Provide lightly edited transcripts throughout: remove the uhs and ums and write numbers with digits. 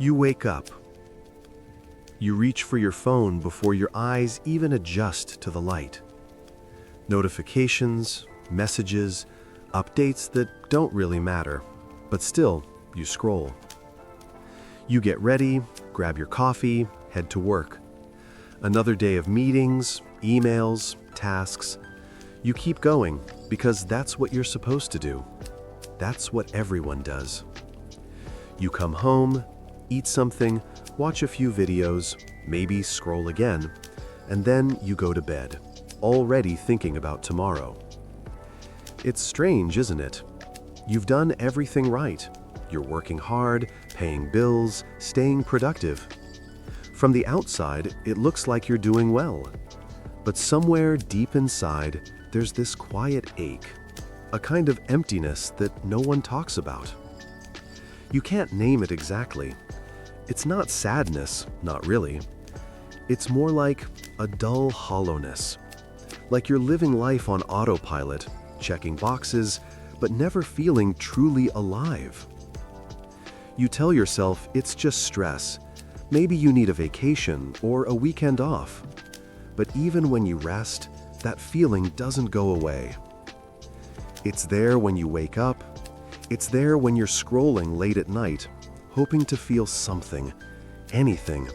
You wake up. You reach for your phone before your eyes even adjust to the light. Notifications, messages, updates that don't really matter, but still, you scroll. You get ready, grab your coffee, head to work. Another day of meetings, emails, tasks. You keep going because that's what you're supposed to do. That's what everyone does. You come home, eat something, watch a few videos, maybe scroll again, and then you go to bed, already thinking about tomorrow. It's strange, isn't it? You've done everything right. You're working hard, paying bills, staying productive. From the outside, it looks like you're doing well. But somewhere deep inside, there's this quiet ache, a kind of emptiness that no one talks about. You can't name it exactly. It's not sadness, not really. It's more like a dull hollowness. Like you're living life on autopilot, checking boxes, but never feeling truly alive. You tell yourself it's just stress. Maybe you need a vacation or a weekend off. But even when you rest, that feeling doesn't go away. It's there when you wake up. It's there when you're scrolling late at night, hoping to feel something, anything,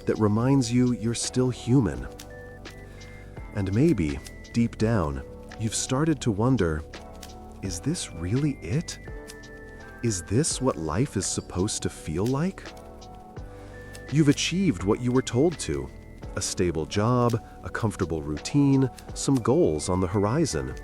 that reminds you you're still human. And maybe, deep down, you've started to wonder, is this really it? Is this what life is supposed to feel like? You've achieved what you were told to, a stable job, a comfortable routine, some goals on the horizon.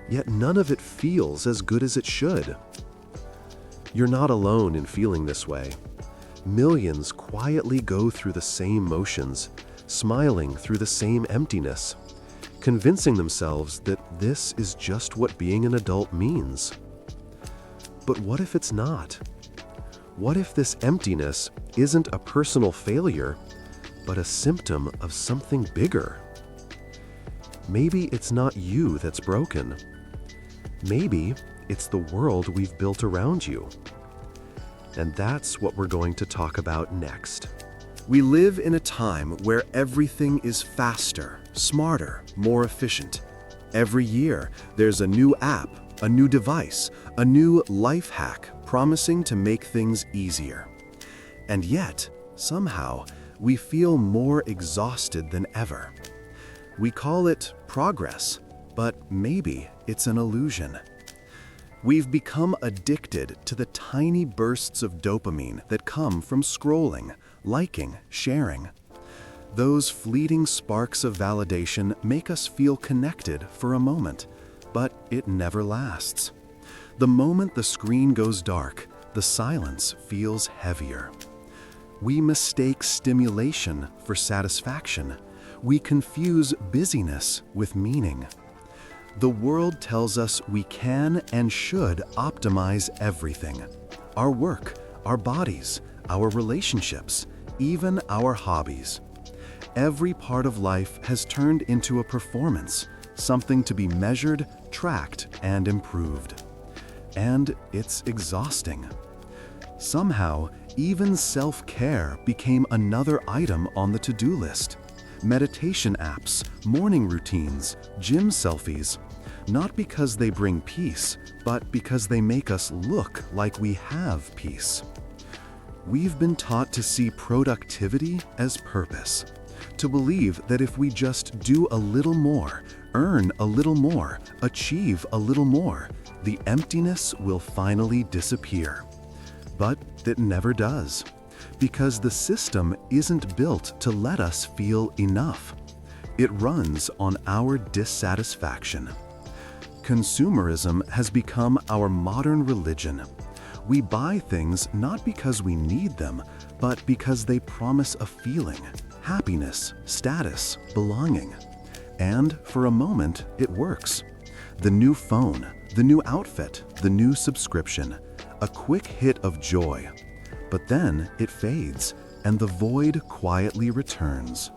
Yet none of it feels as good as it should. You're not alone in feeling this way. Millions quietly go through the same motions, smiling through the same emptiness, convincing themselves that this is just what being an adult means. But what if it's not? What if this emptiness isn't a personal failure, but a symptom of something bigger? Maybe it's not you that's broken. Maybe it's the world we've built around you. And that's what we're going to talk about next. We live in a time where everything is faster, smarter, more efficient. Every year, there's a new app, a new device, a new life hack promising to make things easier. And yet, somehow, we feel more exhausted than ever. We call it progress, but maybe it's an illusion. We've become addicted to the tiny bursts of dopamine that come from scrolling, liking, sharing. Those fleeting sparks of validation make us feel connected for a moment, but it never lasts. The moment the screen goes dark, the silence feels heavier. We mistake stimulation for satisfaction. We confuse busyness with meaning. The world tells us we can and should optimize everything. Our work, our bodies, our relationships, even our hobbies. Every part of life has turned into a performance, something to be measured, tracked, and improved. And it's exhausting. Somehow, even self-care became another item on the to-do list. Meditation apps, morning routines, gym selfies, not because they bring peace, but because they make us look like we have peace. We've been taught to see productivity as purpose, to believe that if we just do a little more, earn a little more, achieve a little more, the emptiness will finally disappear. But it never does. Because the system isn't built to let us feel enough. It runs on our dissatisfaction. Consumerism has become our modern religion. We buy things not because we need them, but because they promise a feeling, happiness, status, belonging. And for a moment, it works. The new phone, the new outfit, the new subscription, a quick hit of joy. But then it fades, and the void quietly returns.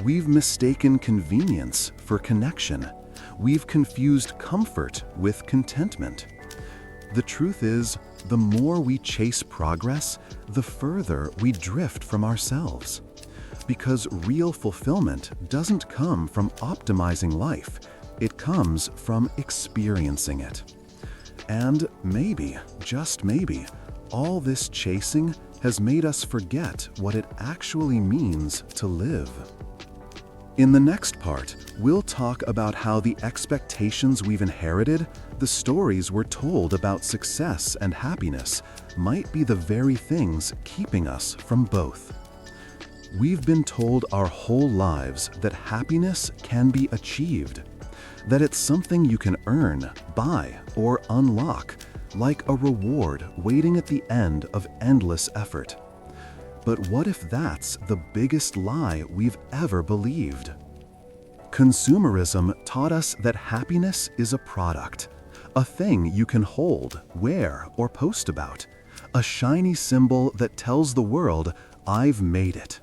We've mistaken convenience for connection. We've confused comfort with contentment. The truth is, the more we chase progress, the further we drift from ourselves. Because real fulfillment doesn't come from optimizing life, it comes from experiencing it. And maybe, just maybe, all this chasing has made us forget what it actually means to live. In the next part, we'll talk about how the expectations we've inherited, the stories we're told about success and happiness, might be the very things keeping us from both. We've been told our whole lives that happiness can be achieved, that it's something you can earn, buy, or unlock, like a reward waiting at the end of endless effort. But what if that's the biggest lie we've ever believed? Consumerism taught us that happiness is a product, a thing you can hold, wear, or post about, a shiny symbol that tells the world, "I've made it."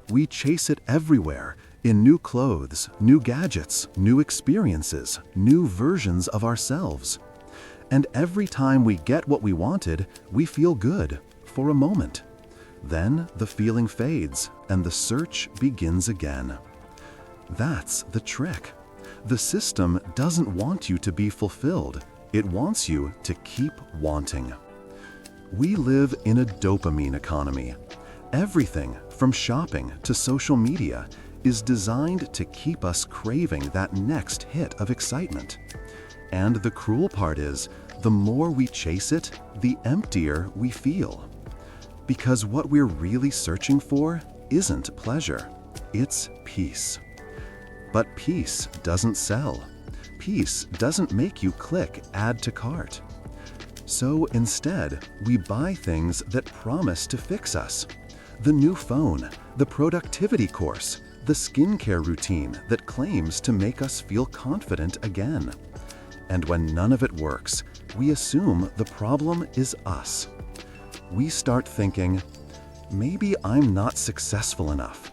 We chase it everywhere, in new clothes, new gadgets, new experiences, new versions of ourselves. And every time we get what we wanted, we feel good, for a moment. Then the feeling fades, and the search begins again. That's the trick. The system doesn't want you to be fulfilled. It wants you to keep wanting. We live in a dopamine economy. Everything, from shopping to social media, is designed to keep us craving that next hit of excitement. And the cruel part is, the more we chase it, the emptier we feel. Because what we're really searching for isn't pleasure, it's peace. But peace doesn't sell. Peace doesn't make you click Add to Cart. So instead, we buy things that promise to fix us. The new phone, the productivity course, the skincare routine that claims to make us feel confident again. And when none of it works, we assume the problem is us. We start thinking, maybe I'm not successful enough.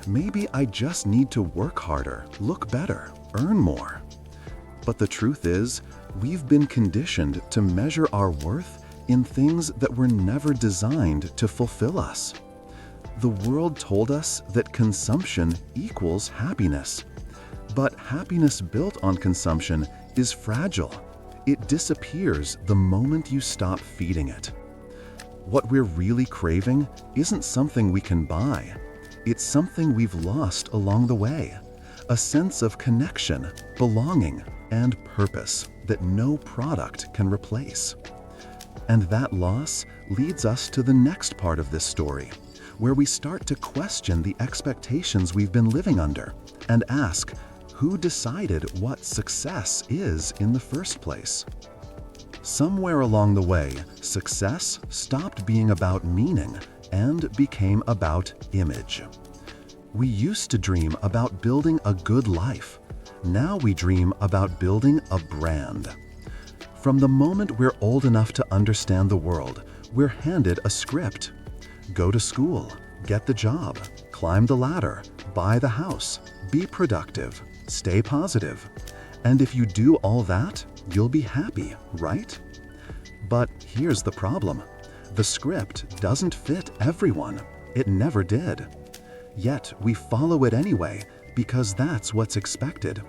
Maybe I just need to work harder, look better, earn more. But the truth is, we've been conditioned to measure our worth in things that were never designed to fulfill us. The world told us that consumption equals happiness. But happiness built on consumption is fragile. It disappears the moment you stop feeding it. What we're really craving isn't something we can buy. It's something we've lost along the way. A sense of connection, belonging, and purpose that no product can replace. And that loss leads us to the next part of this story, where we start to question the expectations we've been living under and ask, who decided what success is in the first place? Somewhere along the way, success stopped being about meaning and became about image. We used to dream about building a good life. Now we dream about building a brand. From the moment we're old enough to understand the world, we're handed a script. Go to school, get the job, climb the ladder, buy the house, be productive, stay positive. And if you do all that, you'll be happy, right? But here's the problem. The script doesn't fit everyone. It never did. Yet we follow it anyway because that's what's expected.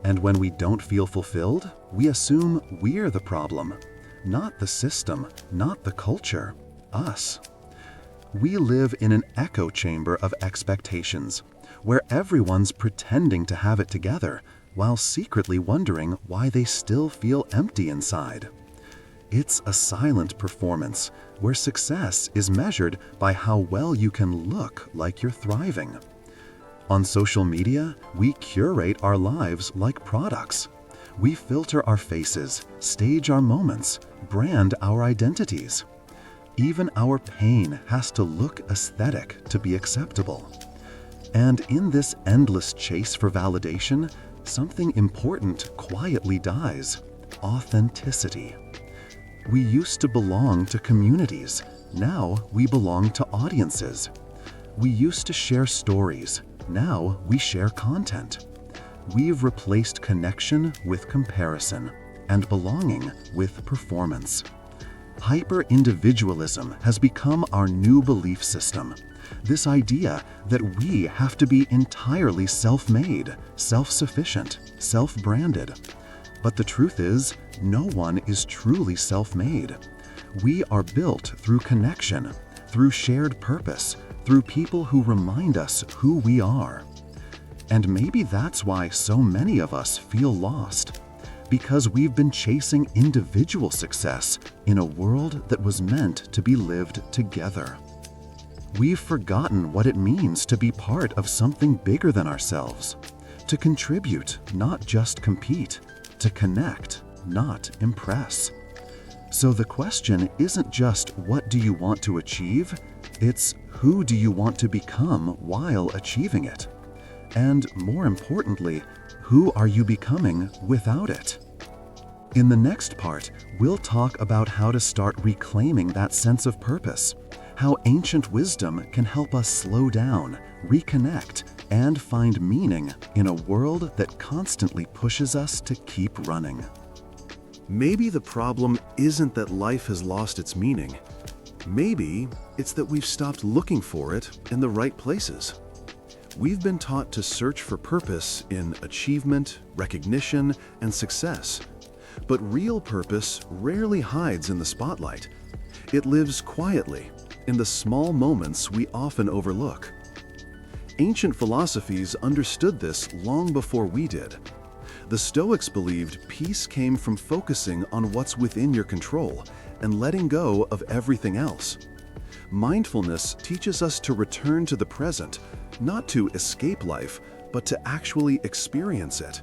And when we don't feel fulfilled, we assume we're the problem. Not the system, not the culture, us. We live in an echo chamber of expectations, where everyone's pretending to have it together while secretly wondering why they still feel empty inside. It's a silent performance where success is measured by how well you can look like you're thriving. On social media, we curate our lives like products. We filter our faces, stage our moments, brand our identities. Even our pain has to look aesthetic to be acceptable. And in this endless chase for validation, something important quietly dies: authenticity. We used to belong to communities. Now we belong to audiences. We used to share stories. Now we share content. We've replaced connection with comparison and belonging with performance. Hyper-individualism has become our new belief system. This idea that we have to be entirely self-made, self-sufficient, self-branded. But the truth is, no one is truly self-made. We are built through connection, through shared purpose, through people who remind us who we are. And maybe that's why so many of us feel lost, because we've been chasing individual success in a world that was meant to be lived together. We've forgotten what it means to be part of something bigger than ourselves, to contribute, not just compete, to connect, not impress. So the question isn't just what do you want to achieve, it's who do you want to become while achieving it? And more importantly, who are you becoming without it? In the next part, we'll talk about how to start reclaiming that sense of purpose, how ancient wisdom can help us slow down, reconnect, and find meaning in a world that constantly pushes us to keep running. Maybe the problem isn't that life has lost its meaning. Maybe it's that we've stopped looking for it in the right places. We've been taught to search for purpose in achievement, recognition, and success. But real purpose rarely hides in the spotlight. It lives quietly, in the small moments we often overlook. Ancient philosophies understood this long before we did. The Stoics believed peace came from focusing on what's within your control and letting go of everything else. Mindfulness teaches us to return to the present, not to escape life, but to actually experience it.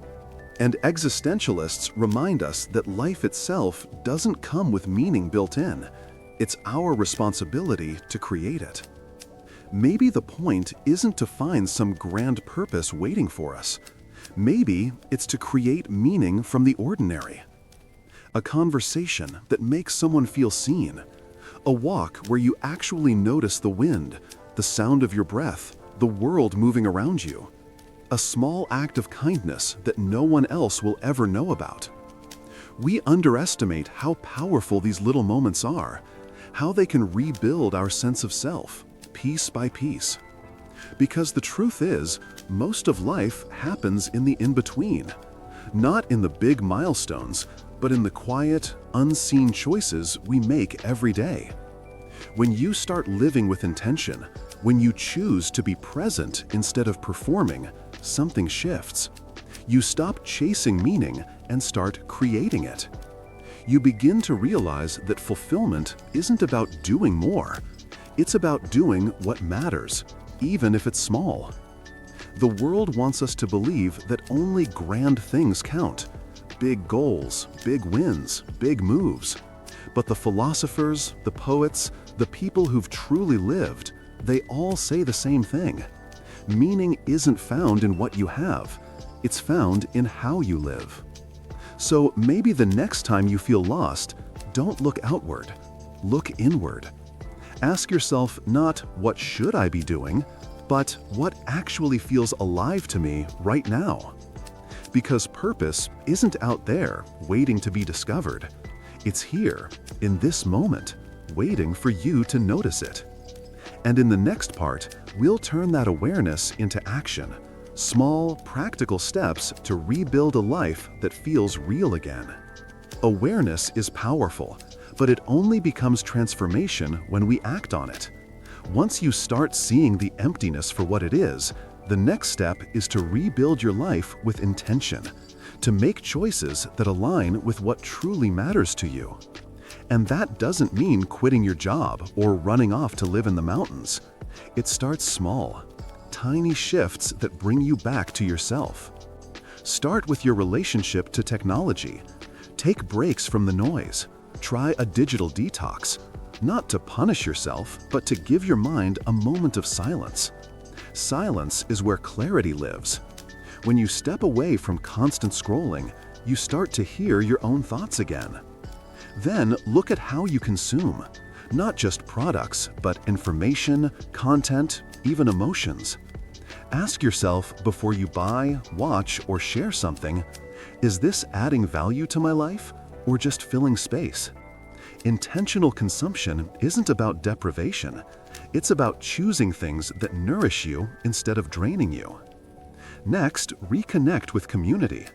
And existentialists remind us that life itself doesn't come with meaning built in. It's our responsibility to create it. Maybe the point isn't to find some grand purpose waiting for us. Maybe it's to create meaning from the ordinary. A conversation that makes someone feel seen. A walk where you actually notice the wind, the sound of your breath, the world moving around you. A small act of kindness that no one else will ever know about. We underestimate how powerful these little moments are, how they can rebuild our sense of self, piece by piece. Because the truth is, most of life happens in the in-between. Not in the big milestones, but in the quiet, unseen choices we make every day. When you start living with intention, when you choose to be present instead of performing, something shifts. You stop chasing meaning and start creating it. You begin to realize that fulfillment isn't about doing more. It's about doing what matters, even if it's small. The world wants us to believe that only grand things count. Big goals, big wins, big moves. But the philosophers, the poets, the people who've truly lived, they all say the same thing. Meaning isn't found in what you have. It's found in how you live. So maybe the next time you feel lost, don't look outward. Look inward. Ask yourself not what should I be doing, but what actually feels alive to me right now. Because purpose isn't out there waiting to be discovered. It's here, in this moment, waiting for you to notice it. And in the next part, we'll turn that awareness into action. Small, practical steps to rebuild a life that feels real again. Awareness is powerful, but it only becomes transformation when we act on it. Once you start seeing the emptiness for what it is, the next step is to rebuild your life with intention, to make choices that align with what truly matters to you. And that doesn't mean quitting your job or running off to live in the mountains. It starts small, tiny shifts that bring you back to yourself. Start with your relationship to technology. Take breaks from the noise. Try a digital detox, not to punish yourself, but to give your mind a moment of silence. Silence is where clarity lives. When you step away from constant scrolling, you start to hear your own thoughts again. Then look at how you consume, not just products, but information, content, even emotions. Ask yourself before you buy, watch, or share something, is this adding value to my life or just filling space? Intentional consumption isn't about deprivation. It's about choosing things that nourish you instead of draining you. Next, reconnect with community.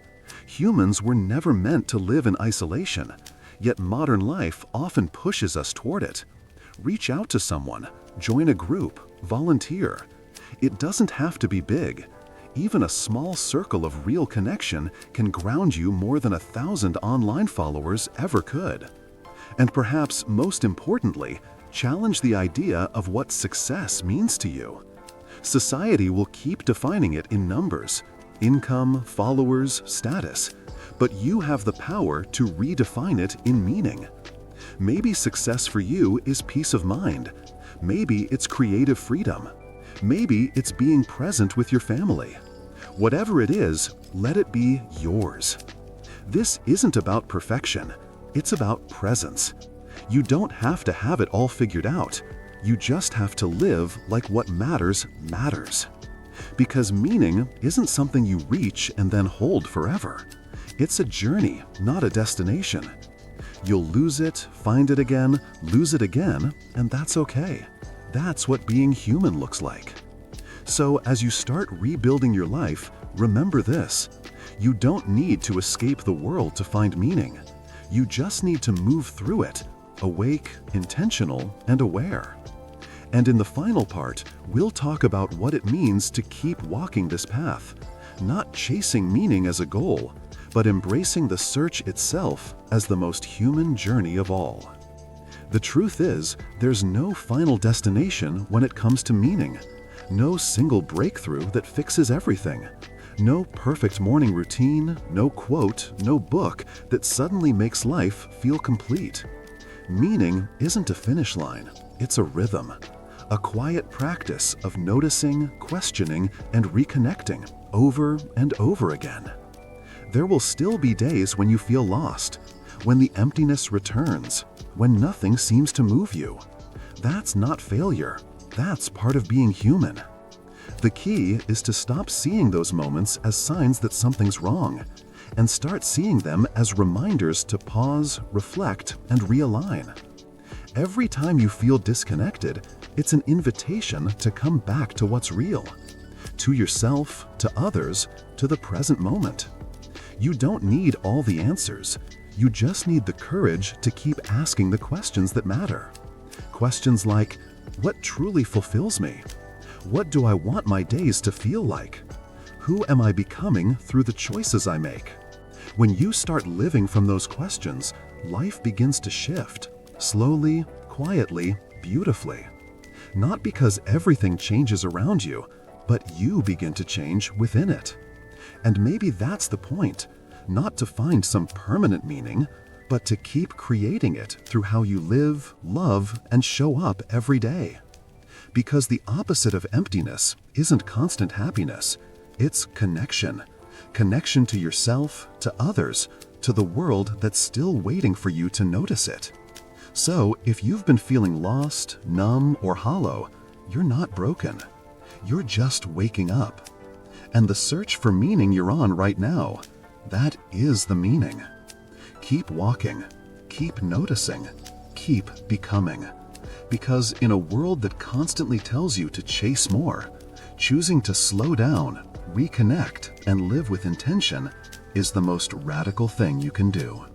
Humans were never meant to live in isolation, yet modern life often pushes us toward it. Reach out to someone, join a group, volunteer. It doesn't have to be big. Even a small circle of real connection can ground you more than 1,000 online followers ever could. And perhaps most importantly, challenge the idea of what success means to you. Society will keep defining it in numbers, income, followers, status, but you have the power to redefine it in meaning. Maybe success for you is peace of mind. Maybe it's creative freedom. Maybe it's being present with your family. Whatever it is, let it be yours. This isn't about perfection. It's about presence. You don't have to have it all figured out. You just have to live like what matters matters. Because meaning isn't something you reach and then hold forever. It's a journey, not a destination. You'll lose it, find it again, lose it again, and that's okay. That's what being human looks like. So as you start rebuilding your life, remember this: you don't need to escape the world to find meaning. You just need to move through it, awake, intentional, and aware. And in the final part, we'll talk about what it means to keep walking this path, not chasing meaning as a goal, but embracing the search itself as the most human journey of all. The truth is, there's no final destination when it comes to meaning. No single breakthrough that fixes everything. No perfect morning routine, no quote, no book that suddenly makes life feel complete. Meaning isn't a finish line, it's a rhythm. A quiet practice of noticing, questioning, and reconnecting over and over again. There will still be days when you feel lost, when the emptiness returns, when nothing seems to move you. That's not failure. That's part of being human. The key is to stop seeing those moments as signs that something's wrong, and start seeing them as reminders to pause, reflect, and realign. Every time you feel disconnected, it's an invitation to come back to what's real, to yourself, to others, to the present moment. You don't need all the answers. You just need the courage to keep asking the questions that matter. Questions like, what truly fulfills me? What do I want my days to feel like? Who am I becoming through the choices I make? When you start living from those questions, life begins to shift, slowly, quietly, beautifully. Not because everything changes around you, but you begin to change within it. And maybe that's the point, not to find some permanent meaning, but to keep creating it through how you live, love, and show up every day. Because the opposite of emptiness isn't constant happiness, it's connection. Connection to yourself, to others, to the world that's still waiting for you to notice it. So, if you've been feeling lost, numb, or hollow, you're not broken. You're just waking up. And the search for meaning you're on right now, that is the meaning. Keep walking, keep noticing, keep becoming. Because in a world that constantly tells you to chase more, choosing to slow down, reconnect, and live with intention is the most radical thing you can do.